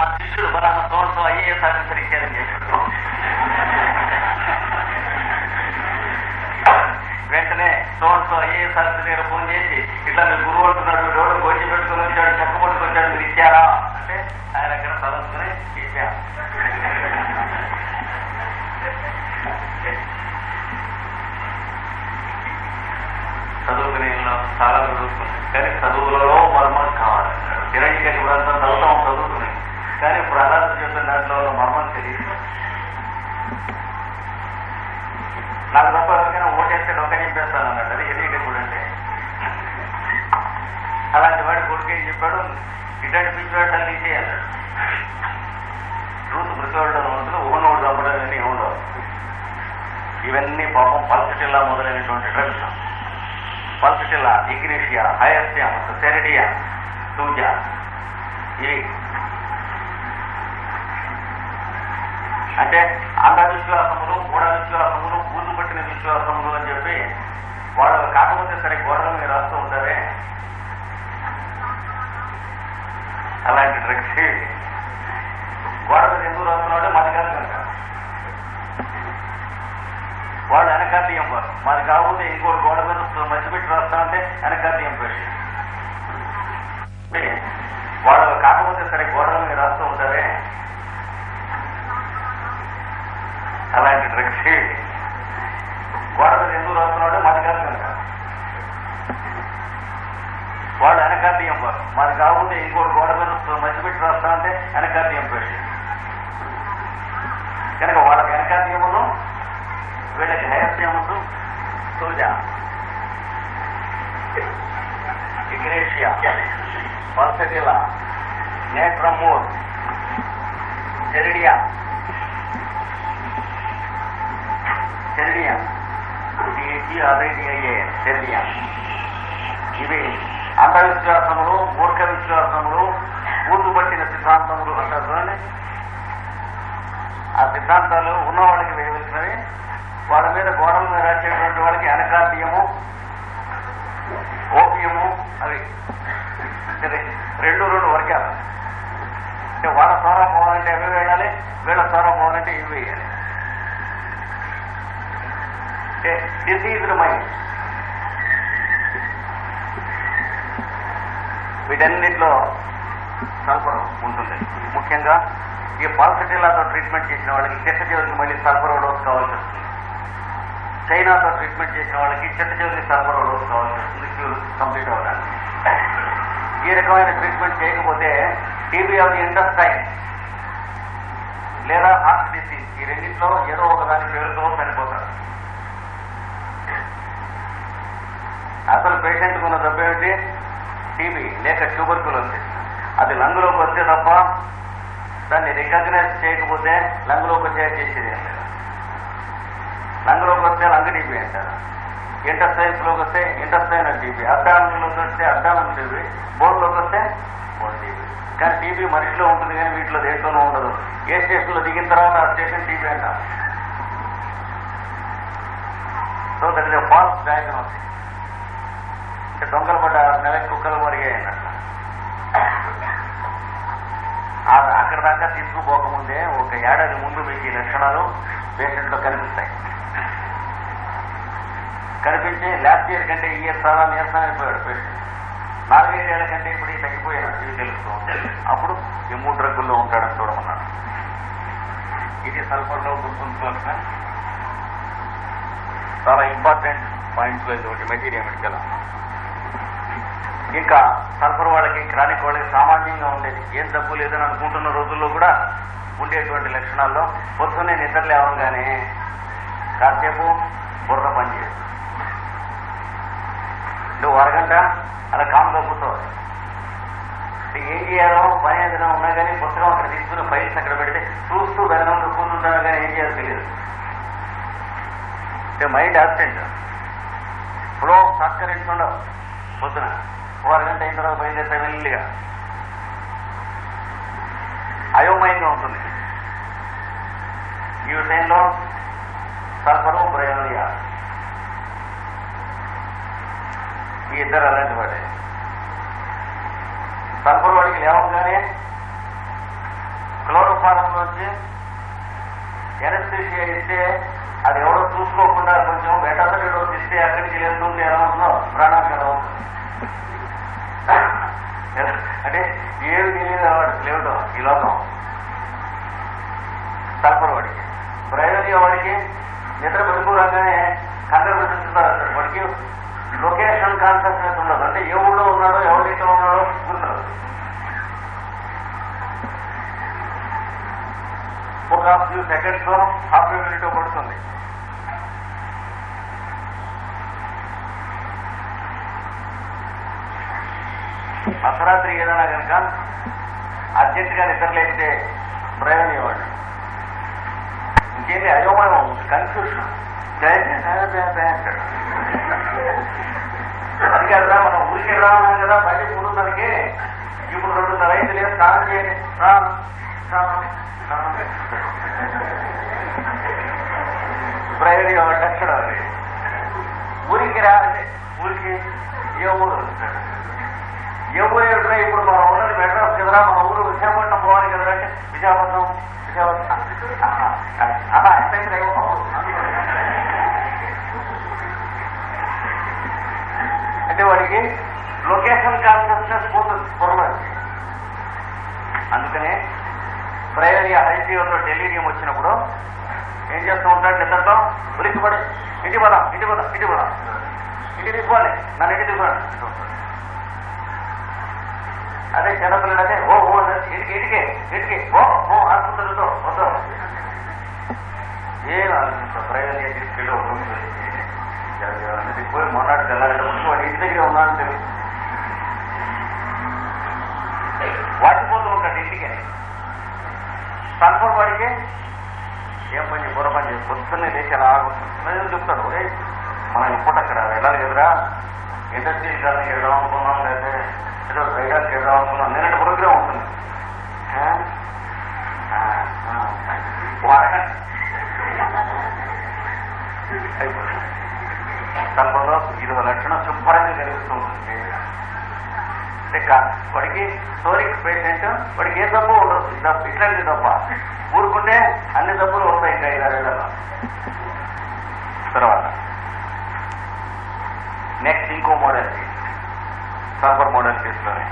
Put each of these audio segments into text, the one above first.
మా శిష్యుడు బలానా సోన్సో IAS officer ఇచ్చారని చెప్పాడు. వెంటనే సోన్సో ఐఏఎస్ ఆఫీసర్ దగ్గర ఫోన్ చేసి ఇట్లా మీరు గురువు అంటున్నాడు, మీరు ఎవరు గోచి పెట్టుకుని వచ్చాడు, చెక్క పట్టుకొచ్చాడు, మీరు ఇచ్చారా అంటే ఆయన దగ్గర చదువుకుని ఇచ్చారు. చదువుకునే చాలా చదువుకున్నాయి కానీ చదువులలో మర్మం కావాలి. చిరంజీవి గ్రంథం చదువుతాం చదువుకున్నాయి కానీ ప్రహ్లాద చెప్పిన దాంట్లో మర్మం తెలియదు. నాకు తప్ప ఎవరికైనా ఓటేస్తే డొక్క నింపేస్తాను అన్నట్టు. అది ఎన్నిక కూడా అంటే అలాంటి వాడి కొడుకు ఏం చెప్పాడు, ఇట్లాంటి పిచ్చివాడు తీసే అన్నాడు. రూతు మృతివాడు ఉంటుంది, ఊహనోడు చంపడం ఇవన్నీ ఉండవు. ఇవన్నీ పాపం పల్సటిల్లా మొదలైనటువంటి డ్రగ్స్. పల్సటిల్లా, ఇగ్నేషియా, హయస్యం, సెరిడియా, సూజా, ఇవి అంటే అంధవిశ్వాసములు, మూఢ విశ్వాసములు, పూజు పట్టిన విశ్వాసములు అని చెప్పి వాళ్ళు కాకపోతే సరే గోడల మీద రాస్తూ ఉంటారే, అలాంటి డ్రగ్స్. గోడ మీద ఎందుకు రాస్తున్నాడు, మాది కాదు కనుక. వాళ్ళు వెనకాతీయం వారు, మాది కాకపోతే ఇంకోటి గోడ మీద మధ్యపెట్టి రాస్తామంటే వెనకాతీయం పేరు. వాళ్ళు కాకపోతే సరే గోడల మీద రాస్తూ ఉంటారే, అలాంటి డ్రగ్స్. గోడ మీద ఎందుకు రాస్తున్నాడు, మాది కాదు కనుక. వాళ్ళు వెనకాతీయం వారు, మాది కాకపోతే ఇంకోటి గోడ మీద మధ్యపెట్టి రాస్తామంటే వెనకాతీయం పేరు. కనుక వాళ్ళకి వెనకాతీయమును, వీళ్ళకి హయస్యమును, సూజా, ఇగ్నేషియా, పల్సటిలా, నేట్రమూర్, సెరిడియా, సెరిడియా, ఇవి అంధవిశ్వాసములు, మూర్ఖ విశ్వాసములు, పూర్తి పట్టిన సిద్ధాంతములు అంటారు చూడండి. ఆ సిద్ధాంతాలు ఉన్నవాళ్ళకి వేయవలసినవి. వాళ్ళ మీద గోడల మీద రాసేటువంటి వాళ్ళకి అనకార్యము, ఓపియము, అవి రెండు వర్గాలు. అంటే వాళ్ళ ద్వారా పోవాలంటే అవి వేయాలి, వీళ్ళ ద్వారా పోవాలంటే ఇవి వేయాలి. అంటే డిసీజ్డ్ మైండ్. వీటన్నిటిలో సల్ఫర్ ఉంటుంది. ముఖ్యంగా ఈ పాల్సటిలాతో ట్రీట్మెంట్ చేసిన వాళ్ళకి చెట్ట చివరికి మళ్ళీ సల్ఫర్ డోస్ కావాల్సి వస్తుంది. చైనాతో ట్రీట్మెంట్ చేసిన వాళ్ళకి చెట్ట చివరికి సల్ఫర్ డోస్ కావాల్సి వస్తుంది క్యూర్ కంప్లీట్ అవ్వడానికి. ఈ రకమైన ట్రీట్మెంట్ చేయకపోతే టీబీ ఆఫ్ ది ఇంటెస్టైన్ లేదా హార్ట్ డిసీజ్, ఈ రెండింటిలో ఏదో ఒక దాని పేరుతో చనిపోతారు. అసలు పేషెంట్కి ఉన్న జబ్బు ఏమిటి, టీబీ లేక ట్యూబర్కులోసిస్. అది లంగులోకి వస్తే తప్ప దాన్ని రికగ్నైజ్ చేయకపోతే లంగులోకి వచ్చేది చేసేది ఏం లేదు. లంగులోకి వస్తే లంగ్ టీబీ అంటారు, ఇంటెస్టైన్స్లోకి వస్తే ఇంటెస్టైనల్ టీబీ, అబ్డామిన్లోకి వస్తే అబ్డామిన్ టీబీ, బోన్లోకి వస్తే బోన్ టీబీ. కానీ టీబీ మనిషిలో ఉంటుంది కానీ వీటిలో దేంట్లోనూ ఉండదు. ఏ స్టేషన్లో దిగిన తర్వాత ఆ స్టేషన్ టీబీ అంటారు. So that is a false diagnosis. అంటే దొంగలు పడ్డ నెలకి కుక్కలు మరిగాయి అన్నట్టు. అక్కడ దాకా తీసుకుపోకముందే ఒక ఏడాది ముందు మీకు ఈ లక్షణాలు పేషెంట్లో కనిపిస్తాయి. కనిపించి లాస్ట్ ఇయర్ కంటే ఈ ఇయర్ చాలా నీరసం అయిపోయాడు పేషెంట్. 4-5 ఏళ్ల కంటే ఇప్పుడు తగ్గిపోయాడు, ఇవి తెలుస్తూ ఉంటాయి. అప్పుడు ఈ 3 డ్రగ్గుల్లో ఉంటాడని చూడమన్నాడు. ఇది సల్ఫర్లో గుర్తుంచుకోవాల్సిన చాలా ఇంపార్టెంట్ పాయింట్స్ లో ఇది ఒకటి మెటీరియల్ మెడికల్. ఇంకా సల్ఫర్ వాళ్ళకి, క్రానిక్ వాళ్ళకి సామాన్యంగా ఉండేది, ఏం తప్పు లేదని అనుకుంటున్న రోజుల్లో కూడా ఉండేటువంటి లక్షణాల్లో పొద్దున్నే నిద్ర లేవగానే కాసేపు బుర్ర పనిచేస్తుంది. నువ్వు అరగంట అలా కామ్గా కూర్చోవాలి. ఏం చేయాలో పని ఏదైనా ఉన్నా కానీ పుస్తకం అక్కడ తీసుకుని ఫైల్స్ అక్కడ పెడితే చూస్తూ దాని కూర్చుంటాను కానీ ఏం చేయాలో తెలియదు. అంటే మైండ్ యాబ్సెంట్. ఇప్పుడు సత్కరించుకుండవు పొద్దున, అరగంట అయిన తర్వాత బయలుదేరితే వెళ్ళిగా అయోమయంగా ఉంటుంది. ఈ విషయంలో సల్ఫరు, బ్రయోనియా ఈ ఇద్దరు అలాంటి వాడే. సల్ఫర్ వాడికి లేవగానే క్లోరోఫారం నుంచి ఎనస్థీషియా ఇస్తే అది ఎవరో చూసుకోకుండా కొంచెం వెంటనే రోజు ఇస్తే అక్కడి నుంచి వెళ్తుంది ఎలా ఉంటుందో ప్రాణాంతరం అవుతుంది. అంటే ఏమి తెలియదు వాడికి లేవడం ఈ లోకం. సల్ఫర్ వాడికి, బ్రైవరీ వాడికి నిద్ర పెట్టుకోగానే కంట్రబిట్టిస్తారు. వాడికి లొకేషన్ కాన్సన్ట్రేట్ ఉండదు. అంటే ఏ ఊళ్ళో ఉన్నాడో ఎవరితో ఉన్నాడో గుర్తురాదు. ఒక ఫ్యూ సెకండ్స్ లో హాఫ్ మినిట్ పడుతుంది. అర్ధరాత్రి ఏదైనా కనుక అర్జెంటుగా నిద్ర లేకపోతే బ్రైవరీ వాడు ఇంకేంటి అయోమయం, కన్ఫ్యూషన్. అది కదా మనం ఊరికి రావాలి కదా, బయట కూడుతానికి ఇప్పుడు 2:30 అయింది లేదు, స్నానం చేయండి, బ్రైవరీ వాడు లక్షణం. అది ఊరికి రాలంటే ఊరికి ఏ ఊరు ఏ ఊరు ఏమిటో. ఇప్పుడు మనం ఉన్నది మెడ్రాస్ కదరా, మన ఊరు విశాఖపట్నం పోవాలి కదరా అంటే విశాఖపట్నం అంటే వాడికి లొకేషన్ కాన్షియస్నెస్ పోతుంది పొరపాటు. అందుకనే బ్రైవరీ ఐసీయూలో డెలీరియం వచ్చినప్పుడు ఏం చేస్తూ ఉంటాడు, నిద్రలో ఉలిక్కిపడి ఇంటి పోదాం ఇంటికి తీసుకోవాలి, నన్ను ఇంటికి తీసుకోవాలి. అదే చిన్నపిల్లడు అదే ఓ ఇంటికి ఓ ఆసుపత్రితో వద్దు ఏం ఆలోచిస్తాం. బ్రైవరీ తీసుకెళ్ళి పోయి మొన్నటి వెళ్ళాలంటే వాడు ఇంటి దగ్గర ఉన్నాడని తెలియదు, వాటిపోతూ ఉంటాడు ఇంటికి. సల్ఫర్ వాడికి ఏం పని బుర్ర పని చేసి పొద్దున్నే లేచి అలా ఆగుతుంది. చెప్తాడు ఒరే మనం ఇప్పుడు అక్కడ వెళ్ళాలి కదరా, ఇండస్ట్రియల్ గారికి వెళ్దాం అనుకున్నాం, లేకపోతే ఏదో రైడర్కి వెళ్దాం అనుకున్నాం. నేనంటే ప్రోగ్రాం ఉంటుంది సల్ఫర్లో 20 లక్షణం శుభ్రంగా కనిపిస్తూ ఉంటుంది. వాడికి సోరిక్ పేషెంట్, వాడికి ఏ తప్పు ఉండదు, ఇట్లాంటి తప్ప ఊరుకుంటే అన్ని తప్పులు వస్తాయి. ఇంకా 5-6 ఏళ్ళలో తర్వాత నెక్స్ట్ ఇంకో మోడల్ సల్ఫర్ మోడల్ కేసులోనే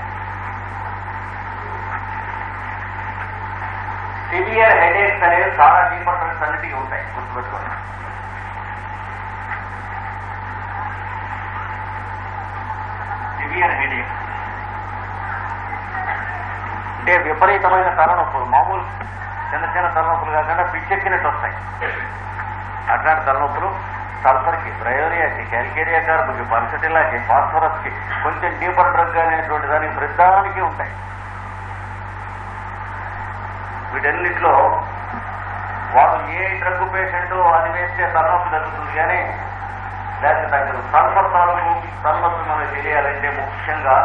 సివియర్ హెడేక్స్ అనేవి చాలా డీపర్సన్స్ అన్నిటికీ ఉంటాయి, గుర్తుపెట్టుకోండి. సివియర్ హెడేక్స్ అంటే విపరీతమైన తలనొప్పులు, మామూలు చిన్న తలనొప్పులు కాకుండా పిచ్చెక్కినట్టు వస్తాయి. అట్లాంటి తలనొప్పులు సల్ఫర్కి, బ్రైవరియాకి, క్యాల్కేరియా కార్బన్కి, పల్సటిలాకి, ఫాస్ఫరస్కి, కొంచెం డీపర్ డ్రగ్ అనేటువంటి దానికి ప్రతిదానికి ఉంటాయి. వీటన్నిటిలో వాడు ఏ డ్రగ్ పేషెంట్ అది వేస్తే తలనొప్పి తగ్గుతుంది కానీ లేకపోతే తగ్గదు. సల్ఫర్ తాలూకు తలనొప్పి మనకు తెలియాలంటే ముఖ్యంగా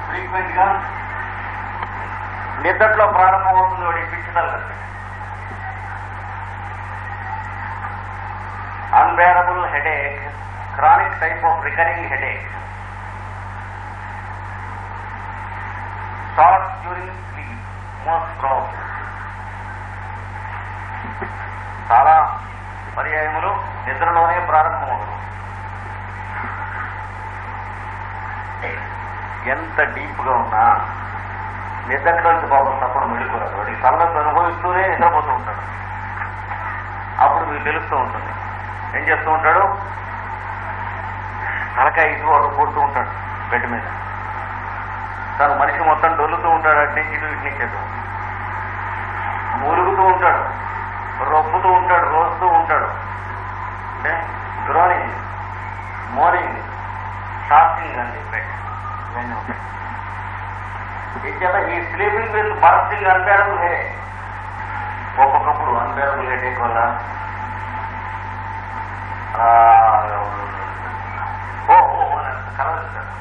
ఫ్రీక్వెంట్ గా నిద్రలో ప్రారంభమవుతుంది వాడి పిచ్చి తలనొప్పి. Unbearable headache, chronic type of recurring headache, short during sleep, most problem. చాలా పర్యాయములు నిద్రలోనే ప్రారంభమవుతుంది. ఎంత డీప్ గా ఉన్నా నిద్రలోంచి పాపం తప్పుడు మెలుకోరాదు. వాడికి తలనొప్పి అనుభవిస్తూనే నిద్రపోతూ ఉంటాడు. అప్పుడు మీకు తెలుస్తూ ఉంటుంది. ఏం చేస్తూ ఉంటాడు, తలకాయ ఇటు అటు కొడుతూ ఉంటాడు బెడ్ మీద. తను మనిషి మొత్తం డొల్లుతూ ఉంటాడు, అటు నుంచి ఇటు నుంచి అటు మురుగుతూ ఉంటాడు, రొప్పుతూ ఉంటాడు, రోస్తూ ఉంటాడు. అంటే గ్రోనింగ్, మోరింగ్, షాకింగ్ అని చెప్పాడు. ఇవన్నీ ఉంటాయి. ఈ sleeping with bursting unbearable headache. ఒక్కొక్కప్పుడు అన్బేరబుల్ హెడేక్ వల్ల కలవస్తాడు.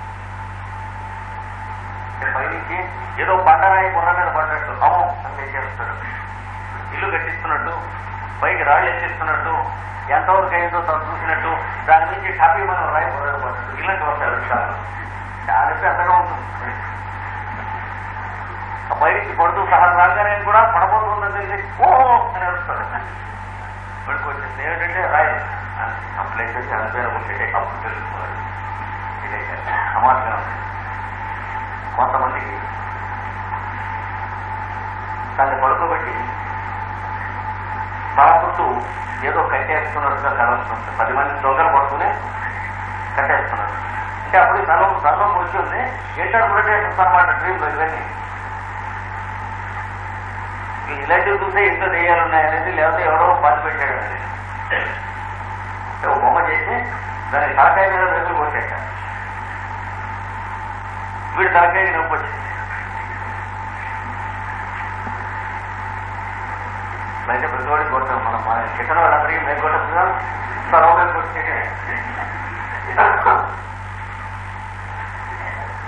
పైనుంచి ఏదో బండరాయి బుర్ర మీద పడ్డట్టు అమో అని చేస్తాడు. ఇల్లు కట్టిస్తున్నట్టు, పైకి రాళ్ళు ఎత్తిస్తున్నట్టు, ఎంతవరకు అయిందో తను చూసినట్టు, దాని నుంచి హ్యాపీ మనం రాయి బుర్ర పడ్డట్టు. ఇలాంటి వస్తాడు చాలా. చాలా పెద్దగా ఉంటుంది. బయటికి పడుతూ సహా రాగానే కూడా పడబోతుందని ఓ అని వస్తాడు. ఇక్కడికి వచ్చేసి ఏమిటంటే రాయదు ఆ ప్లేస్ వచ్చి చనిపోయిన ఒకటే అప్పుడు తెలుసుకోవాలి. ఇదే సమాజంగా ఉంది. కొంతమందికి దాన్ని పడుకోబెట్టి తల చుట్టూ ఏదో కట్టేస్తున్నట్టుగా కలవస్తుంది. 10 మంది దొంగలు పడుకునే కట్టేస్తున్నారు. అంటే అప్పుడు సర్వం వచ్చింది ఇంటర్ప్రిటేషన్స్ అన్నమాట డ్రీమ్లో ఇవన్నీ. ఇలాంటివి చూస్తే ఇంట్లో దెయ్యాలున్నాయనేది, లేకపోతే ఎవడో పాతి పెట్టాడు అనేది. ఒక బొమ్మ చేసి దాన్ని తలకాయ మీద దగ్గర కొట్టాక వీడు తలకాయకి నొప్పి వచ్చింది. అయితే ప్రతివాడికి కొడతాం మనం. మన కిచెన్ వాళ్ళందరికీ మేము కొట్టేస్తున్నాం, సర్వమే కొట్టే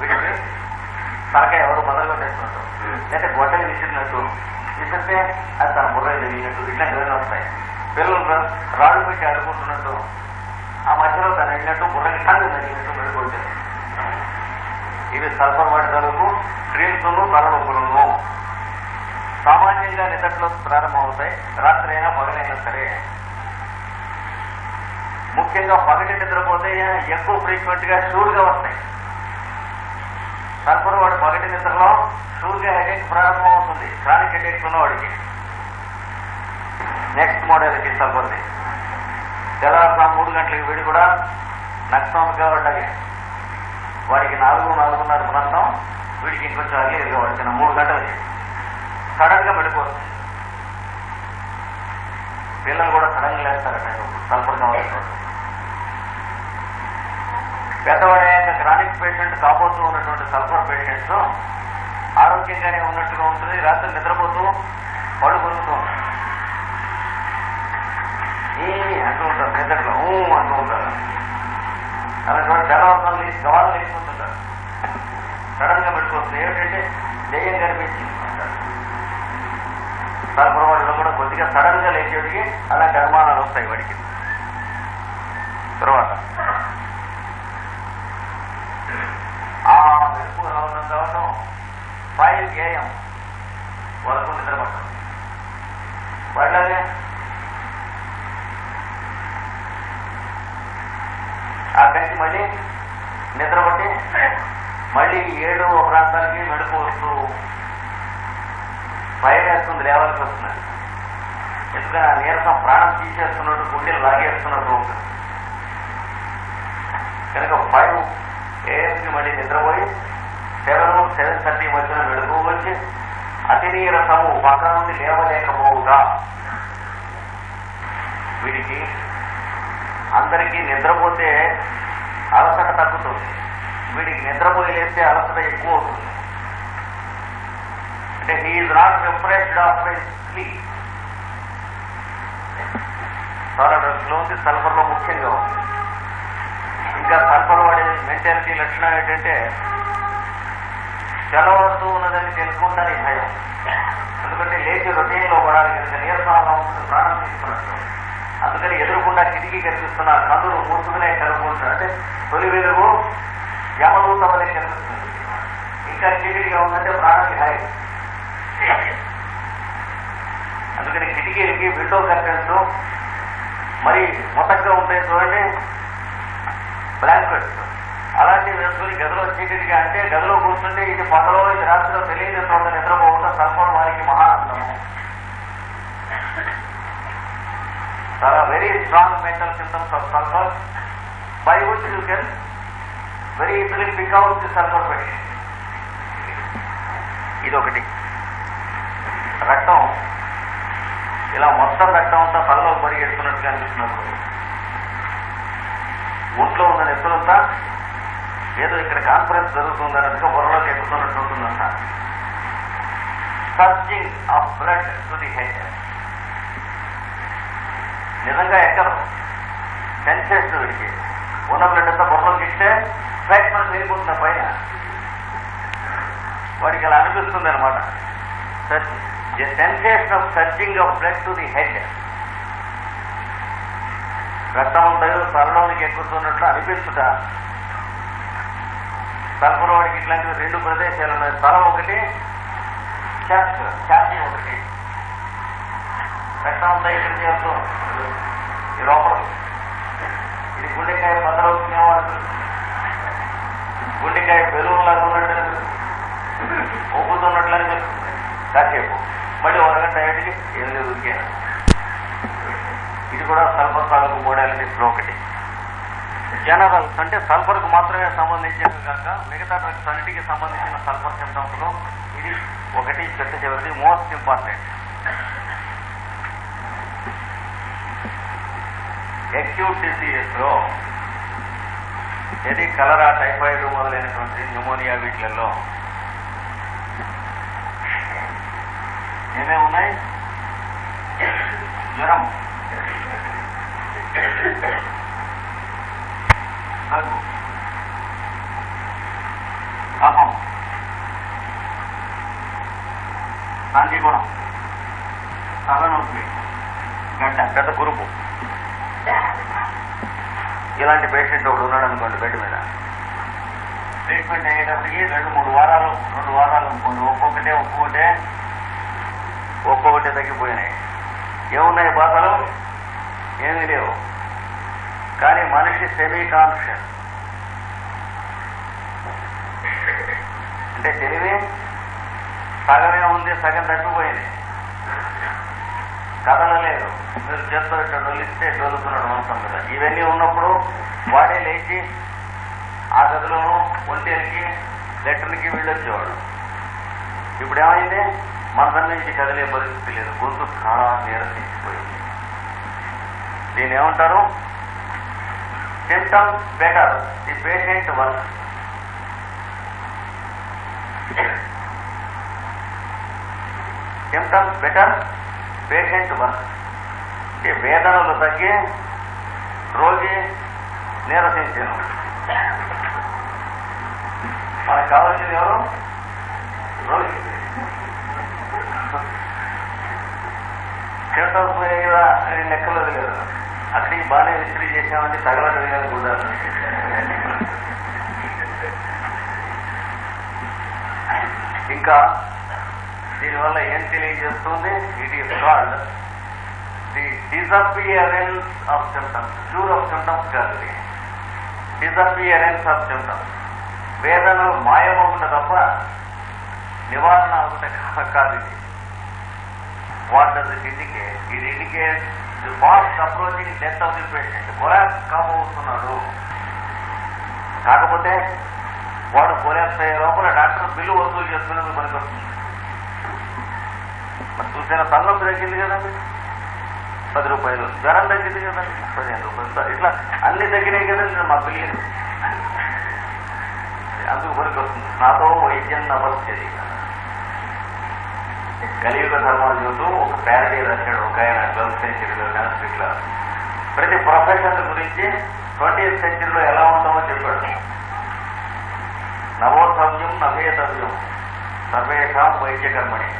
వీటిని తలకాయ ఎవరు బదులుగా చేస్తున్నట్టు, లేకపోతే గొడ్డని విసిరినట్టు విసిరితే అది తన బుర్ర తెలియనట్టు ఇట్లాంటి ఏమైనా వస్తాయి. పిల్లలు రాళ్ళు పెట్టి ఆడుకుంటున్నట్టు ఆ మధ్యలో తను వెళ్ళినట్టు బుర్రకి కళ్ళు తగిలినట్టు మెడుకొచ్చారు. ఇవి సల్ఫర్ వాటి తలకు డ్రీమ్స్ను తలనొప్పులను సామాన్యంగా నిద్రలో ప్రారంభమవుతాయి. రాత్రి అయినా పగలైనా సరే. ముఖ్యంగా పగటి నిద్రపోతే ఎక్కువ ఫ్రీక్వెంట్ గా షూర్గా వస్తాయి. సల్ఫర్ వాడు పగటి నిద్రలో షూర్గా హెడేక్ ప్రారంభం అవుతుంది. క్రానిక్ హెడేక్ ఉన్నవాడికి. నెక్స్ట్ మోడల్కి సల్ఫర్ది తెల్లవారుజాము 3 గంటలకి వీడి కూడా నక్సంగా ఉండగా వాడికి 4-4:30 ప్రాంతం, వీడికి ఇంకొంచెం అర్లీగా వాడికి 3 గంటలకి సడన్ గా మెడిపోతుంది. పిల్లలు కూడా సడన్ గా లేస్తారట సల్ఫర్ కావాల్సిన. పెద్దవాడయ్యాక క్రానిక్ పేషెంట్ కాబోతూ ఉన్నటువంటి సల్ఫర్ పేషెంట్స్ ఆరోగ్యంగానే ఉన్నట్టుగా ఉంటుంది. రాత్రి నిద్రపోతూ పళ్ళు పొందుతూ ఉంటారు. అంటూ ఉంటారు, నిద్రలో అంటూ ఉంటారు. అలాంటి తెల్లవారుజాము లేచి గవాలు లేకపోతుంటారు. సడన్ గా మెడిపోతుంది. ఏమిటంటే దెయ్యం కనిపించింది అంటారు. సల్ఫర్ వాడిలో కూడా కొద్దిగా సడన్ గా లేచేటికి అలాంటి అనుమానాలు వస్తాయి వాడికి. తర్వాత ఆ మెరుపు రావడం తర్వాత 5 AM వరకు నిద్రపడతాం. వాళ్ళనే అక్కడి నుంచి మళ్ళీ నిద్రపట్టి మళ్ళీ 7 ప్రాంతానికి మెడుపు వస్తూ భయం వేస్తుంది, లేవాల్సి వస్తున్నది. ఎందుకని ఆ నీరసం ప్రాణం తీసేస్తున్నట్టు, గుండెలు లాగేస్తున్నట్టు ఉంటుంది. కనుక 5 AM మళ్ళీ నిద్రపోయి 7-7:30 మధ్యన మెడుపు వచ్చి అతి నీరసము పక్క నుండి లేవలేకపోవుగా. వీడికి అందరికీ నిద్రపోతే అలసట తగ్గుతుంది. వీడికి నిద్రపోయి లేస్తే అలసట ఎక్కువ అవుతుంది. అంటే he is not refreshed after sleep. చాలా డ్రగ్స్లో ఉంది, సల్ఫర్లో ముఖ్యంగా ఉంది. ఇంకా సల్ఫర్ వాడే మెంటాలిటీ లక్షణం ఏంటంటే తెల్లవారుతూ ఉన్నదని తెలుసుకుంటాను ఈ భయం. ఎందుకంటే లేచి రొటీన్లో పడాలి కనుక నీరసంగా ఉంటుంది, ప్రాణం తీసుకున్నట్టు. అందుకని ఎదురుకుండా కిటికీ కనిపిస్తున్న కన్నులు మూసుకునే కలుపుకుంటున్నారు. అంటే తొలి వెలుగు యమదూత వలె కనిపిస్తుంది. ఇంకా చీకటిగా ఉందంటే ప్రాణానికి హాయి. అందుకని కిటికీలకి విండో కర్టెన్స్ మరి మొత్తగా ఉంటాయి చూడండి, బ్లాంకెట్స్ అలాంటివి వేసుకుని గదిలో చీకటిగా, అంటే గదిలో కూర్చుంటే ఇది పగలో ఇది రాత్రిలో తెలియని చోట నిద్రపోకుండా సల్ఫర్ వారికి మహానందము. చాలా very strong mental symptoms of sulphur, by which you can very easily pick out the sulphur patient. ఇదొకటి. రక్తం ఇలా మొత్తం రక్తం అంతా తలలో పరిగెడుతున్నట్టుగా అనిపిస్తున్నప్పుడు, ఒంట్లో ఉన్న నెప్పులంతా ఏదో ఇక్కడ కాన్ఫరెన్స్ జరుగుతుందన్నట్టుగా బుర్రలోకి ఎక్కుతున్నట్టు ఉంటుందంట. Surging of blood to the head. నిజంగా ఎక్కదు, సెన్సేషన్ వీడికి. ఉన్న బ్లడ్ అంతా బుర్రలోకి ఇస్తే ఫ్లైట్ మనం వెళ్ళిపోతున్న పైన వాడికి అలా అనిపిస్తుంది అనమాట. The sensation of surging of blood to the head. రక్తం తలలోనికి ఎక్కుతున్నట్లు అనిపించుట. సల్ఫర్ వాడికి ఇట్లాంటివి 2 ప్రదేశాలు ఉన్నాయి. తల ఒకటి, చెస్ట్ ఛాతీ ఒకటి. రక్తం అంతా ఇక్కడ చేస్తూ ఈ లోపల ఇది గుండెకాయ బదలవుతుందేమో అంటారు. గుండెకాయ బెలూన్ లాగా ఉన్నట్టు ఊపుతున్నట్లని చెప్తుంది కాసేపు. మళ్ళీ 1 గంట అయ్యేటికి ఏం లేదు ఉరికాను. ఇది కూడా సల్ఫర్ తాలూకు మోడాలిటీస్లో ఒకటి. జనరల్ అంటే సల్ఫర్కు మాత్రమే సంబంధించినవి కాక మిగతా డ్రగ్స్ అన్నిటికీ సంబంధించిన సల్ఫర్ సిమ్టమ్స్ లో ఇది ఒకటి చర్చ చేయవలసి మోస్ట్ ఇంపార్టెంట్. అక్యూట్ డిసీజెస్ లో ఇది కలరా, టైఫాయిడ్ మొదలైనటువంటి న్యూమోనియా వీటిలలో ఏమేమి ఉన్నాయి? జ్వరం, దగ్గు, కఫం, సంధిగుణం, తలనొప్పి, గడ్డ, పెద్ద కురుపు. ఇలాంటి పేషెంట్ ఒకడు ఉన్నాడు అనుకోండి బెడ్ మీద. ట్రీట్మెంట్ అయ్యేటప్పటికి 2-3 వారాలు అనుకోండి. ఒక్కొక్కటే తగ్గిపోయినాయి. ఏమున్నాయి బాధలు? ఏమీ లేవు. కానీ మనిషి సెమీ కాన్షియస్ అంటే తెలివి సగమే ఉంది, సగం తప్పిపోయింది, కదలలేదు. మీరు చేస్తూ ఇట్లా డొల్లిస్తే డొల్లుతున్నాడు మనసం కదా. ఇవన్నీ ఉన్నప్పుడు వాడే లేచి ఆ గదిలోనూ ఒంటేలకి లెటర్కి వెళ్ళొచ్చేవాడు. ఇప్పుడు ఏమైంది? మనసం నుంచి కదిలే పరిస్థితి లేదు, గొంతు చాలా నీరసించిపోయింది. దీన్ని ఏమంటారు? Symptoms better, the patient work. Symptoms better, patient work. అంటే వేదనలు తగ్గి రోగి నీరసించాను. మనకు కావాల్సింది ఎవరు? రోగి. సిమ్టమ్స్ పోయేదా అని లెక్కలు లేదు. అక్కడికి బాగానే విసిరి చేసామంటే తగలదు కూడా. ఇంకా దీనివల్ల ఏం తెలియజేస్తుంది? It is called the disappearance of symptoms. Cure of symptoms కాదు, డిసపియరెన్స్ ఆఫ్ సిమ్టమ్స్. వేదనలు మాయమవుతుంది తప్ప నివారణ అవుతుంది కాదు ఇది. What does it indicate? It indicate the fast approaching death of the patient. Collapse కాబోతున్నాడు. కాకపోతే వాడు కొలాప్స్ అయ్యే లోపల డాక్టర్ బిల్లు వసూలు చేసుకునేందుకు పనికొస్తుంది. మరి చూసిన తలనొప్పి తగ్గింది కదండి, 10 రూపాయలు. జ్వరం తగ్గింది కదండి, 15 రూపాయలు. ఇట్లా అన్ని తగ్గినాయి కదండి మా బిల్లు. అందుకు పనికొస్తుంది. నాతో వైద్యం నమస్కారి కలియుగ ధర్మాలు చూస్తూ ఒక ప్యారడీ రాశాడు ఒక ఆయన 12th సెంచరీలో సంస్కృతిలో. ప్రతి ప్రొఫెషన్ గురించి 20th సెంచరీలో ఎలా ఉంటామో చెప్పాడు. నవోత్తవ్యం నవేతవ్యం సర్వేషాం వైద్యకర్మణి.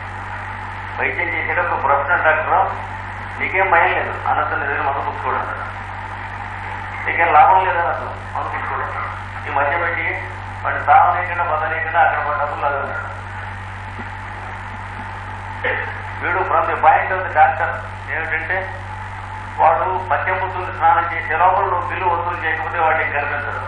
వైద్యం చేసేటప్పుడు ప్రొఫెషనల్ డాక్టర్ నీకేం భయం లేదు అన్నట్టు నిజంగా మందు పుచ్చుకోవడం, నీకేం లాభం లేదన్నట్టు మందు పుచ్చుకోవడం. ఈ మధ్య పెట్టి వాడిని తాగలేకుండా బదలేకుండా అక్కడ పడ్డప్పుడు లాగన్నాడు. వీడు from the point of the doctor ఏమిటంటే వాడు పచ్చముద్దులు స్నానం చేసే లోపల నువ్వు బిల్లు వసూలు చేయకపోతే వాడికి కనిపించదు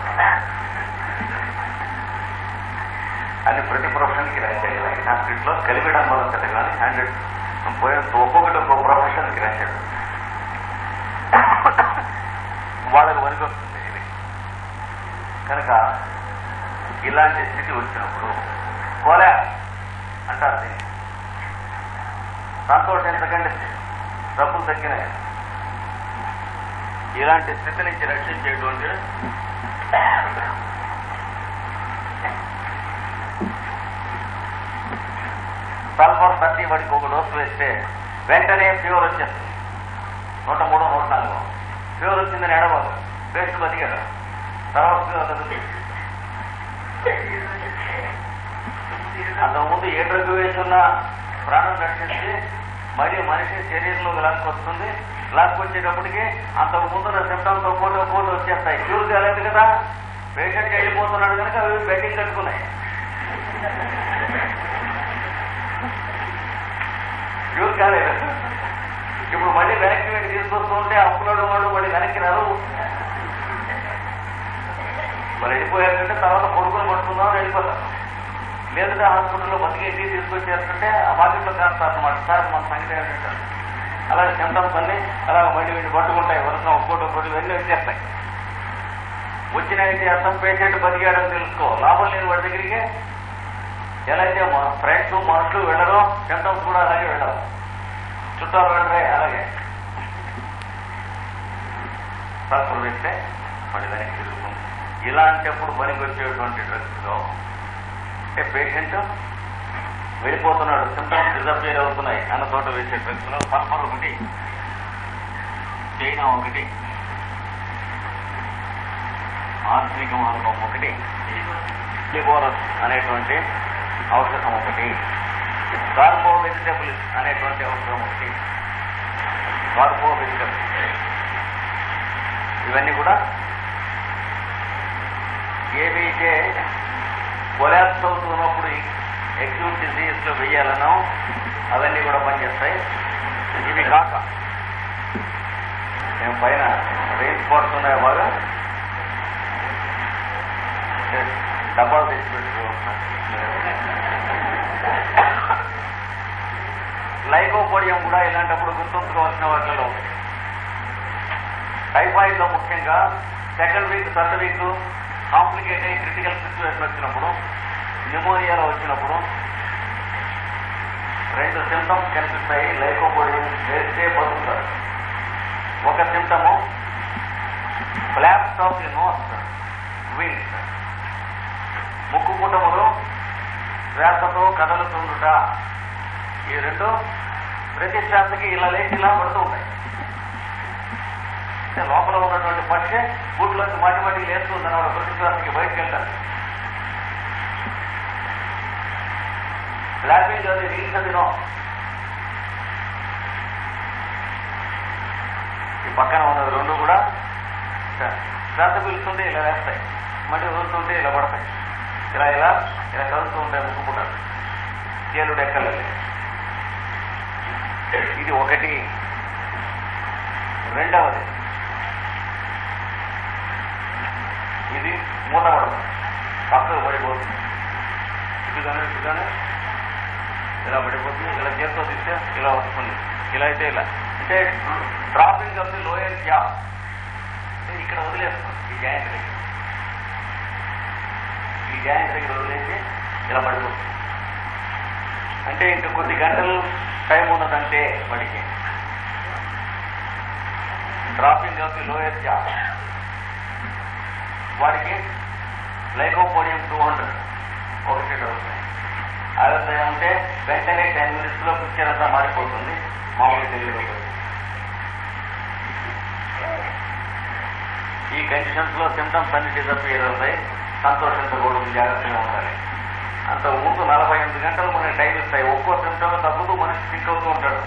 అని ప్రతి ప్రొఫెషన్కి రాశాడు. సంస్కృతిలో కలిపడం మొదలు కానీ 100 పోయిన ఒక్కొక్కటి ఒక్కొక్క ప్రొఫెషన్కి రాశాడు. వాళ్ళకి వరకు వస్తుంది ఇది. కనుక ఇలాంటి స్థితి వచ్చినప్పుడు కోలా అంటారు దీన్ని. సంతోషించకండి, డబ్బులు తగ్గినాయి. ఇలాంటి స్థితి నుంచి రక్షించేటువంటి సల్ఫర్ 30 వాడికి ఒక డోసు వేస్తే వెంటనే ఫీవర్ వచ్చేస్తుంది. 103, 104 ఫీవర్ వచ్చిందని ఎడబాదు, పేస్ట్ బతికాడు. తర్వాత ఫీవర్ తగ్గుతుంది. అంతకుముందు ఏ డ్రగ్ వేసున్నా ప్రాణం రక్షించి మళ్ళీ మనిషి శరీరంలోకి లాక్కొస్తుంది. లాక్కొచ్చేటప్పటికి అంతకు ముందున్న సిమ్టమ్స్తో పోటీ వచ్చేస్తాయి. క్యూర్ కాలేదు కదా, పేషెంట్ వెళ్ళిపోతున్నాడు కనుక అవి బెడ్డింగ్ కట్టుకున్నాయి. క్యూర్ కాలేదు. ఇప్పుడు మళ్ళీ వెనక్కి తీసుకొస్తూ ఉంటే అప్పులోడు వాళ్ళు మళ్ళీ వెనక్కి రారు. వాళ్ళు వెళ్ళిపోయారంటే తర్వాత కొడుకుని పడుతుందాం వెళ్ళిపోతారు. లేదంటే హాస్పిటల్లో బతికేసి తీసుకొచ్చేస్తుంటే ఆ బాధ్యతలో కాస్తారు అన్నమాట. సార్ మన సంగతి ఏంటంటారు. అలాగే సింటమ్స్ అన్ని అలాగే మళ్ళీ వీళ్ళు పట్టుకుంటాయి. వరుస ఒక్కోటి ఇవన్నీ వచ్చేస్తాయి. వచ్చిన ఏం చేస్తాం, పేషెంట్ బతికాడని తెలుసుకో. లాభం లేని వాడి దగ్గరికి ఎలా అయితే ఫ్రెండ్స్ మనుషులు వెళ్ళరో సింటమ్స్ కూడా అలాగే వెళ్ళరు. చుట్టాలు వెళ్ళరే అలాగే సర్కులు వేస్తే మళ్ళీ వెనక్కి తిరుగుతుంది. ఇలాంటప్పుడు పనికి వచ్చేటువంటి డ్రగ్స్లో అంటే పేషెంట్ వెళ్ళిపోతున్నాడు, సింటమ్స్ డిజపేర్ అవుతున్నాయి అన్న చోట వేసే డ్రగ్స్లో సల్ఫర్ ఒకటి, చైనా ఒకటి, ఆర్సినికం ఆల్బమ్ ఒకటి, లిబోరస్ అనేటువంటి ఔషధం ఒకటి, కార్బో వెజిటబుల్స్ అనేటువంటి ఔషధం ఒకటి, కార్బో వెజిటబుల్స్ ఇవన్నీ కూడా ఏవైతే కొలాప్స్ అవుతున్నప్పుడు అక్యూట్ డిజీజ్ లో వెయ్యాలనో అవన్నీ కూడా పనిచేస్తాయి. ఇవి కాక మేము పైన రెయిన్ స్పాట్స్ ఉన్నాయి బాగా డబ్బాలు తెచ్చిపెట్టు. లైకోపోడియం కూడా ఇలాంటప్పుడు గుర్తుంచుకోవాల్సిన వాటిలో టైఫాయిడ్ లో ముఖ్యంగా second week third week complicate అయ్యి క్రిటికల్ సిచ్యువేషన్ వచ్చినప్పుడు, న్యూమోనియాలో వచ్చినప్పుడు 2 సింటమ్స్ కనిపిస్తాయి. లైకోపోడియం వేస్తే బతుకుతారు. ఒక symptom flaps of the nose wings, ముక్కు పుటములు శ్వాసతో కదలుతుండుట. ఈ 2 ప్రతి శ్వాసకి ఇలా లేచి ఇలా పడుతూ ఉంటాయి. అంటే లోపల ఉన్నటువంటి పక్షి గూట్లోకి మాటి లేస్తుందని వాళ్ళ ప్రతి శ్వాసకి బయటకు వెళ్తారు. ఫ్లాపింగ్ అది వింగ్స్ అది నో. ఈ పక్కన ఉన్నది 2 కూడా శ్వాస పీలుస్తుంటే ఇలా వేస్తాయి, మళ్ళీ వదులుతుంటే ఇలా పడతాయి. ఇలా ఇలా ఇలా కదులుతూ ఉంటాయి ముక్కు పుటాలు. తేలుడు ఎక్కలేదు. ఇది ఒకటి. రెండవది ఇది మూతపడదు, పక్కకు పడిపోతుంది. ఇటుగానే ఇలా పడిపోతుంది. ఇలా చేతితో తీస్తే ఇలా వస్తుంది. ఇలా అయితే ఇలా అంటే డ్రాపింగ్ ఆఫ్ ది లోయర్ జా. అంటే ఇక్కడ వదిలేస్తాం ఈ జాయింట్ దగ్గర వదిలేసి ఇలా పడిపోతుంది. అంటే ఇంకా కొద్ది గంటలు టైం ఉన్నదంటే వాడికి డ్రాపింగ్ ఆఫ్ ది లోయర్ జా. వాడికి లైకోపోడియం 200 ఒకటి అవుతుంది. అదే ఉంటే వెంటనే 10 minutes లో పిక్చర్ అంతా మారిపోతుంది. మామూలు తెలియదు. ఈ కండిషన్స్ లో సింటమ్స్ అన్ని డిజపేర్ అవుతాయి. సంతోషించకూడదు, జాగ్రత్తగా ఉండాలి. అంత ముందు 48 గంటలు మనకి టైం ఇస్తాయి. ఒక్కో సింటమ్ తగ్గుతూ మనిషి థింక్ అవుతూ ఉంటాడు.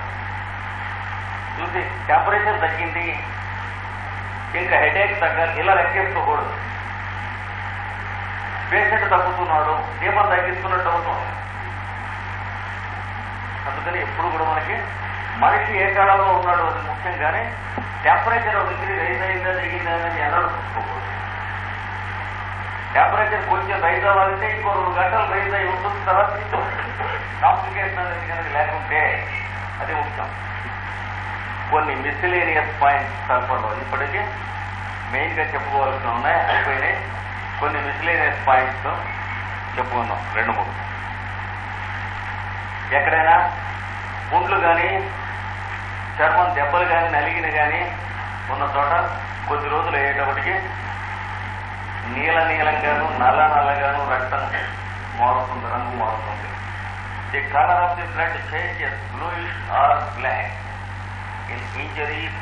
చూసి టెంపరేచర్ తగ్గింది, ఇంకా హెడేక్ తగ్గాలి, ఇలా లెక్కేసుకోకూడదు. పేషెంట్ తగ్గుతున్నాడు, దీపం తగ్గిస్తున్నట్టు అవుతుంది. అందుకని ఎప్పుడు కూడా మనకి మనిషి ఏ కాలంలో ఉన్నాడు అది ముఖ్యంగానే టెంపరేచర్ ఒక డిగ్రీ రైజ్ అయిందా తగ్గిందా అని ఎన్నడూ చూసుకోకూడదు. టెంపరేచర్ కొంచెం రైజ్ అవ్వాలంటే ఇంకో 2 గంటలు రైజ్ అయి ఉంటుంది. తర్వాత కాంప్లికేషన్ అనేది కనుక లేకుంటే అది ముఖ్యం. కొన్ని మిస్సిలేనియస్ పాయింట్స్ సల్ఫర్లో ఇప్పటికీ మెయిన్గా చెప్పుకోవాల్సి ఉన్నాయి, అయిపోయినాయి. కొన్ని మిస్సిలేనియస్ పాయింట్స్ చెప్పుకుందాం 2-3. ఎక్కడైనా పుండ్లు కానీ చర్మం దెబ్బలు కానీ నలిగిన కానీ ఉన్న చోట కొద్ది రోజులు అయ్యేటప్పటికి నీలంగాను నల్లగాను రక్తం మారుతుంది, రంగు మారుతుంది. The colour of the blood changes bluish or black in injuries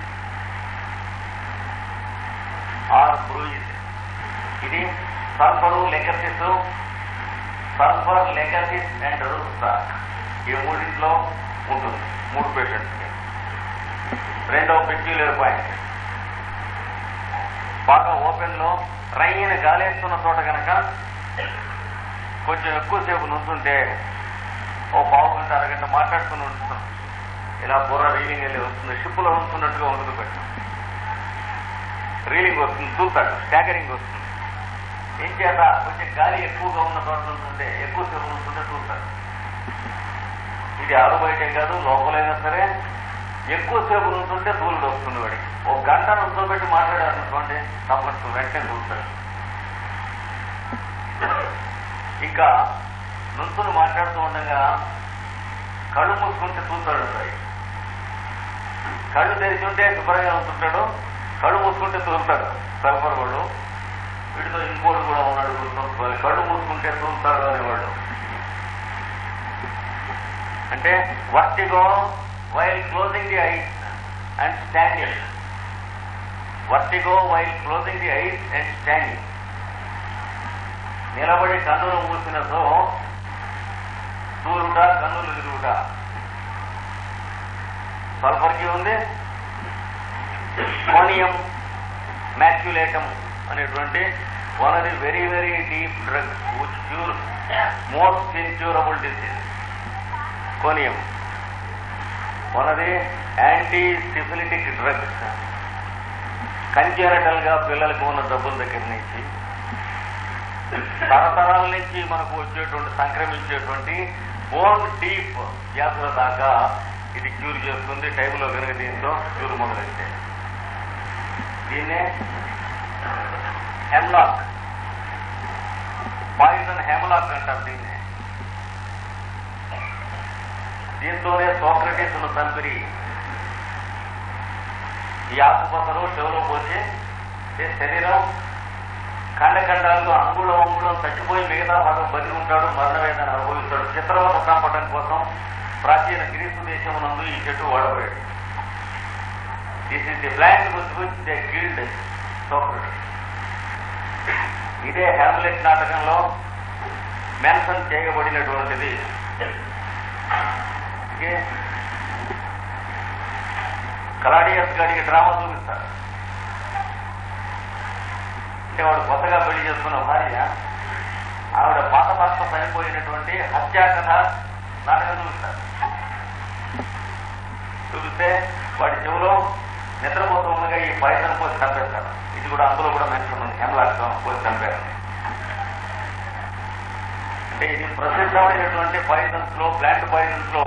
or bruise. ఇది సల్ఫర్ లెకసిస్ అండ్ రూస్టాక్ ఈ 3 ఉంటుంది 3 పేషెంట్స్కి. రెండవ పెక్యులర్ పాయింట్ బాగా ఓపెన్ లో రైన గాలేస్తున్న చోట కనుక కొంచెం ఎక్కువసేపు నుంచుంటే ఓ పావు గంట అరగంట మాట్లాడుకుని ఉంటున్నాం. ఇలా బుర్ర రీలింగ్ వెళ్ళి వస్తుంది. షిప్పులో ఉంటున్నట్టుగా ఉండదు పెట్టాం. రీలింగ్ వస్తుంది, చూస్తాడు, స్టాగరింగ్ వస్తుంది. ఏం చేత కొంచెం గాలి ఎక్కువగా ఉన్న చోట నుంచుంటే ఎక్కువసేపు నుంచుంటే చూస్తాడు. ఇది ఆరు బయటే కాదు, లోపలైనా సరే ఎక్కువసేపు నుంచుంటే తూలుడు వస్తుంది వాడికి. ఒక గంట నుంచోబెట్టి మాట్లాడారనుకోండి తప్పట్టు వెంటనే చూస్తాడు. ఇంకా నుంచుని మాట్లాడుతూ ఉండగా కళ్ళు మూసుకుంటే చూస్తాడు. కళ్ళు తెరిచుంటే శుభ్రంగా ఉంటుంటాడు, కళ్ళు మూసుకుంటే తూలుతాడు. సల్ఫర్ వాడు వీటితో ఇంకోటి కూడా ఉన్నాడు గుర్తుంచుకోవాలి. కళ్ళు మూసుకుంటే తూలుతాడు అనేవాడు. అంటే vertigo while closing the ice and standing. Vertigo while closing the ice and standing. నిలబడి కన్నులు మూసినతో తూరుట, కన్నులు తిరుగుట. సల్ఫర్కి ఉంది. కోనియం మ్యాక్యులేటం అనేటువంటి one of the very very deep drug which cure most incurable disease. Conium one of the anti syphilitic drugs. Congenital గా పిల్లలకు ఉన్న జబ్బుల దగ్గర నుంచి తరతరాల నుంచి మనకు వచ్చేటువంటి సంక్రమించేటువంటి బోన్ డీప్ వ్యాధుల దాకా ఇది క్యూర్ చేస్తుంది. టైంలో కనుక దీంతో క్యూర్ మొదలైతే దీన్నే హెమ్లాక్, పాయిజన్ హెమ్లాక్ అంటారు దీన్నే. దీంతోనే సోక్రటీస్ను చంపిరి. ఈ ఆకుపచ్చలు చెవులో పోసి శరీరం ఖండఖండాలతో అంగుళం చచ్చిపోయి మిగతా భాగం బతికి ఉంటాడు, మరణవేదన అనుభవిస్తాడు. చిత్రవత చంపడం కోసం ప్రాచీన గ్రీసు దేశమునందు ఈ చెట్టు వాడబోయాడు. This is the plant with which they killed Socrates. ఇదే హ్యామ్లెట్ నాటకంలో మెన్షన్ చేయబడినటువంటిది. కలాడియస్ గాడికి డ్రామా చూపిస్తాడు. అంటే వాడు కొత్తగా పెళ్లి చేసుకున్న భార్య ఆవిడ పాత భర్త చనిపోయినటువంటి హత్యాకథ నాటకం చూపిస్తాడు. చూపిస్తే వాడి చెవులో నిద్రపోతూ ఉండగా ఈ పాయిజన్ పోసి చంపేస్తాడు. ఇది కూడా అందులో కూడా మెన్షన్ ఉంది, హెమ్లాక్ పోసి చంపారు. అంటే ఇది ప్రసిద్ధమైనటువంటి పాయిజన్స్ లో, ప్లాంట్ పాయిజన్స్ లో